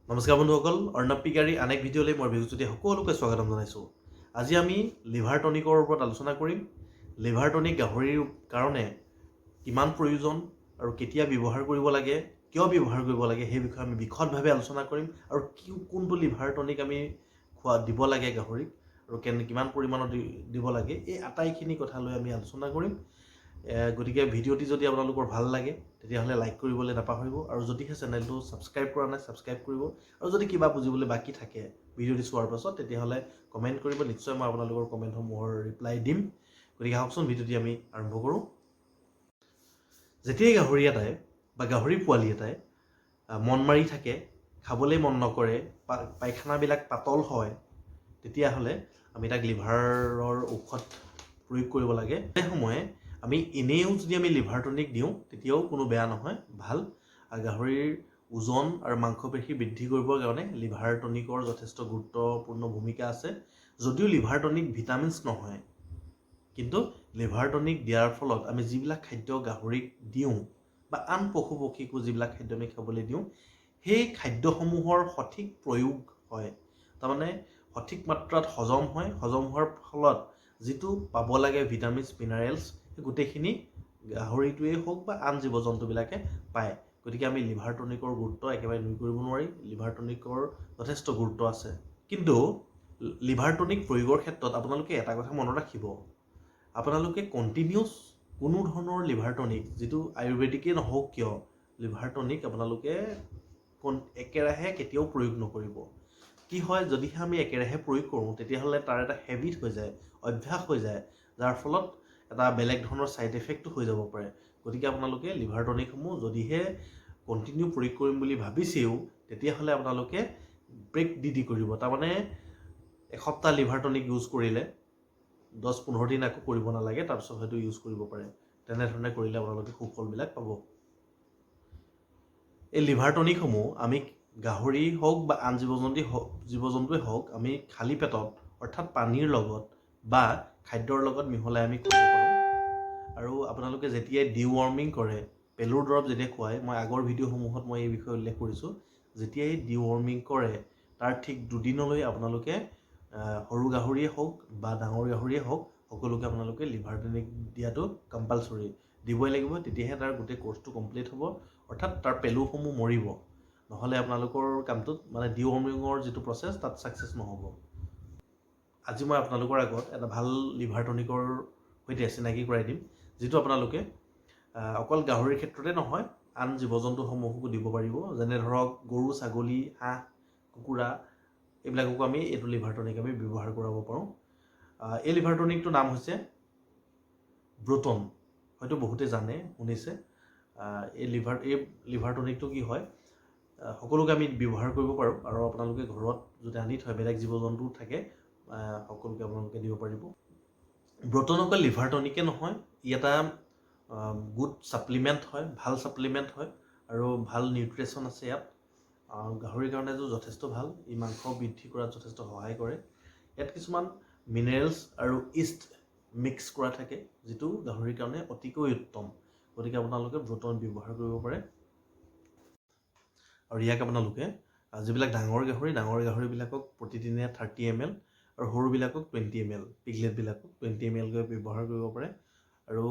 নমস্কাৰ বন্ধুসকল, অৰ্ণৱ পিকাৰী আন এক ভিডিঅ'লৈ মই বিহুজ্যোতি সকলোকে স্বাগতম জনাইছোঁ। আজি আমি লিভাৰ টনিকৰ ওপৰত আলোচনা কৰিম। লিভাৰ টনিক গাহৰিৰ কাৰণে কিমান প্ৰয়োজন আৰু কেতিয়া ব্যৱহাৰ কৰিব লাগে, কিয় ব্যৱহাৰ কৰিব লাগে সেই বিষয়ে আমি বিশদভাৱে আলোচনা কৰিম। আৰু কোনটো লিভাৰ টনিক আমি দিব লাগে গাহৰিক আৰু কিমান পৰিমাণত দিব লাগে, এই আটাইখিনি কথা লৈ আমি আলোচনা কৰিম। গতিকে ভিডিঅ'টি যদি আপোনালোকৰ ভাল লাগে তেতিয়াহ'লে লাইক কৰিবলৈ নাপাহৰিব, আৰু যদিহে চেনেলটো ছাবস্ক্ৰাইব কৰা নাই ছাবস্ক্ৰাইব কৰিব, আৰু যদি কিবা বুজিবলৈ বাকী থাকে ভিডিঅ'টি চোৱাৰ পাছত তেতিয়াহ'লে কমেণ্ট কৰিব। নিশ্চয় মই আপোনালোকৰ কমেণ্টসমূহৰ ৰিপ্লাই দিম। গতিকে আহকচোন ভিডিঅ'টি আমি আৰম্ভ কৰোঁ। যেতিয়াই গাহৰি এটাই বা গাহৰি পোৱালি এটাই মন মাৰি থাকে, খাবলৈ মন নকৰে, পায়খানাবিলাক পাতল হয়, তেতিয়াহ'লে আমি তাক লিভাৰৰ ঔষধ প্ৰয়োগ কৰিব লাগে। সেই সময়ে আমি এনেও যদি আমি লিভাৰ টনিক দিওঁ তেতিয়াও কোনো বেয়া নহয়, ভাল। গাহৰিৰ ওজন আৰু মাংসপেশী বৃদ্ধি কৰিবৰ কাৰণে লিভাৰ টনিকৰ যথেষ্ট গুৰুত্বপূৰ্ণ ভূমিকা আছে। যদিও লিভাৰ টনিক ভিটামিনছ নহয়, কিন্তু লিভাৰ টনিক দিয়াৰ ফলত আমি যিবিলাক খাদ্য গাহৰিক দিওঁ বা আন পশু পক্ষীকো যিবিলাক খাদ্য আমি খাবলৈ দিওঁ, সেই খাদ্যসমূহৰ সঠিক প্ৰয়োগ হয়। তাৰমানে সঠিক মাত্ৰাত হজম হয়। হজম হোৱাৰ ফলত যিটো পাব লাগে ভিটামিনছ মিনাৰেলছ, সেই গোটেইখিনি গাহৰিটোৱেই হওক বা আন জীৱ জন্তুবিলাকে পায়। গতিকে আমি লিভাৰ টনিকৰ গুৰুত্ব একেবাৰে নুই কৰিব নোৱাৰি। লিভাৰ টনিকৰ যথেষ্ট গুৰুত্ব আছে। কিন্তু লিভাৰ টনিক প্ৰয়োগৰ ক্ষেত্ৰত আপোনালোকে এটা কথা মনত ৰাখিব, আপোনালোকে কণ্টিনিউছ কোনো ধৰণৰ লিভাৰ টনিক, যিটো আয়ুৰ্বেদিকেই নহওক কিয়, লিভাৰ টনিক আপোনালোকে একেৰাহে কেতিয়াও প্ৰয়োগ নকৰিব। কি হয়, যদিহে আমি একেৰাহে প্ৰয়োগ কৰোঁ তেতিয়াহ'লে তাৰ এটা হেবিট হৈ যায়, অভ্যাস হৈ যায়, যাৰ ফলত এটা বেলেগ ধৰণৰ ছাইড এফেক্টো হৈ যাব পাৰে। গতিকে আপোনালোকে লিভাৰ টনিকসমূহ যদিহে কণ্টিনিউ প্ৰয়োগ কৰিম বুলি ভাবিছেও, তেতিয়াহ'লে আপোনালোকে ব্ৰেক দি কৰিব। তাৰমানে এসপ্তাহ লিভাৰ টনিক ইউজ কৰিলে 10-15 দিন আকৌ কৰিব নালাগে, তাৰপিছত হয়তো ইউজ কৰিব পাৰে। তেনেধৰণে কৰিলে আপোনালোকে সুফলবিলাক পাব। এই লিভাৰ টনিকসমূহ আমি গাহৰি হওক বা আন জীৱ জন্তুৱেই হওক, আমি খালী পেটত অৰ্থাৎ পানীৰ লগত বা খাদ্যৰ লগত মিহলাই আমি খুৱাব পাৰোঁ। আৰু আপোনালোকে যেতিয়াই ডিৱৰ্মিং কৰে, পেলুৰ দৰৱ যেতিয়া খুৱায়, মই আগৰ ভিডিঅ'সমূহত মই এই বিষয়ে উল্লেখ কৰিছোঁ, যেতিয়াই ডিৱৰ্মিং কৰে তাৰ ঠিক দুদিনলৈ আপোনালোকে সৰু গাহৰিয়ে হওক বা ডাঙৰ গাহৰিয়ে হওক, সকলোকে আপোনালোকে লিভাৰ টনিক দিয়াটো কম্পালচৰি দিবই লাগিব। তেতিয়াহে তাৰ গোটেই কোৰ্চটো কমপ্লিট হ'ব, অৰ্থাৎ তাৰ পেলুসমূহ মৰিব। নহ'লে আপোনালোকৰ কামটোত মানে ডিৱৰ্মিঙৰ যিটো প্ৰচেছ তাত ছাকচেছ নহ'ব। আজি মই আপোনালোকৰ আগত এটা ভাল লিভাৰ টনিকৰ সৈতে চিনাকি কৰাই দিম, যিটো আপোনালোকে অকল গাহৰিৰ ক্ষেত্ৰতে নহয়, আন জীৱ জন্তুসমূহকো দিব পাৰিব। যেনে ধৰক গৰু, ছাগলী, হাঁহ, কুকুৰা, এইবিলাককো আমি এইটো লিভাৰ টনিক আমি ব্যৱহাৰ কৰাব পাৰোঁ। এই লিভাৰ টনিকটোৰ নাম হৈছে ব্ৰোটন। হয়তো বহুতে জানে, শুনিছে। এই লিভাৰ টনিকটো কি হয়, সকলোকে আমি ব্যৱহাৰ কৰিব পাৰোঁ। আৰু আপোনালোকে ঘৰত যদি আনি থয়, বেলেগ জীৱ জন্তু থাকে, সকলোকে আপোনালোকে দিব পাৰিব। ব্ৰোটন অকল লিভাৰ টনিকে নহয়, ই এটা গুড ছাপ্লিমেণ্ট হয়, ভাল ছাপ্লিমেণ্ট হয়, আৰু ভাল নিউট্ৰিশ্যন আছে ইয়াত। গাহৰিৰ কাৰণেতো যথেষ্ট ভাল। ই মাংস বৃদ্ধি কৰাত যথেষ্ট সহায় কৰে। ইয়াত কিছুমান মিনাৰেলছ আৰু ইষ্ট মিক্স কৰা থাকে, যিটো গাহৰিৰ কাৰণে অতিকৈ উত্তম। গতিকে আপোনালোকে ব্ৰোটন ব্যৱহাৰ কৰিব পাৰে। আৰু ইয়াক আপোনালোকে যিবিলাক ডাঙৰ গাহৰিবিলাকক প্ৰতিদিনে 30 ml আৰু সৰুবিলাকক 20 ml, পিগলেটবিলাকক 20 ml কৈ ব্যৱহাৰ কৰিব পাৰে। আৰু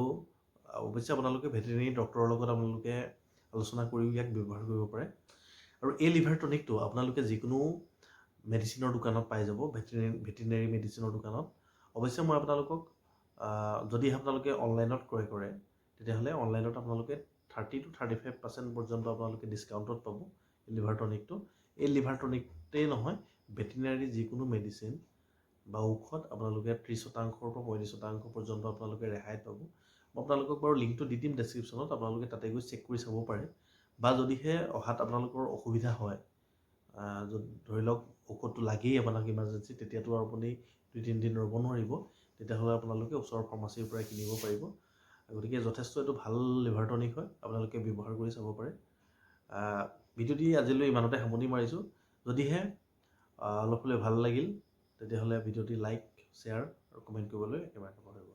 অৱশ্যে আপোনালোকে ভেটেৰিনেৰী ডক্টৰৰ লগত আপোনালোকে আলোচনা কৰিও ইয়াক ব্যৱহাৰ কৰিব পাৰে। আৰু এই লিভাৰ টনিকটো আপোনালোকে যিকোনো মেডিচিনৰ দোকানত পাই যাব, ভেটেৰিনেৰী মেডিচিনৰ দোকানত। অৱশ্যে মই আপোনালোকক যদি আপোনালোকে অনলাইনত ক্ৰয় কৰে, তেতিয়াহ'লে অনলাইনত আপোনালোকে 30 to 35% পৰ্যন্ত আপোনালোকে ডিছকাউণ্টত পাব লিভাৰ টনিকটো। এই লিভাৰ টনিকটেই নহয়, ভেটেৰিনেৰী যিকোনো মেডিচিন বা ঔষধ আপোনালোকে 30% পৰা 35% পৰ্যন্ত আপোনালোকে ৰেহাইত পাব। মই আপোনালোকক বাৰু লিংকটো দি দিম ডেছক্ৰিপশ্যনত, আপোনালোকে তাতে গৈ চেক কৰি চাব পাৰে। বা যদিহে অহাত আপোনালোকৰ অসুবিধা হয়, ধৰি লওক ঔষধটো লাগেই আপোনাক ইমাৰ্জেঞ্চি, তেতিয়াতো আপুনি 2-3 দিন ৰ'ব নোৱাৰিব, তেতিয়াহ'লে আপোনালোকে ওচৰৰ ফাৰ্মাচীৰ পৰাই কিনিব পাৰিব। গতিকে যথেষ্ট এইটো ভাল লিভাৰ টনিক হয়, আপোনালোকে ব্যৱহাৰ কৰি চাব পাৰে। ভিডিঅ'টি আজিলৈ ইমানতে সামৰণি মাৰিছোঁ। যদিহে অলপ হ'লে ভাল লাগিল, তেতিয়াহ'লে ভিডিঅ'টি লাইক, শ্বেয়াৰ আৰু কমেণ্ট কৰিবলৈ একেবাৰে নাপাহৰিব।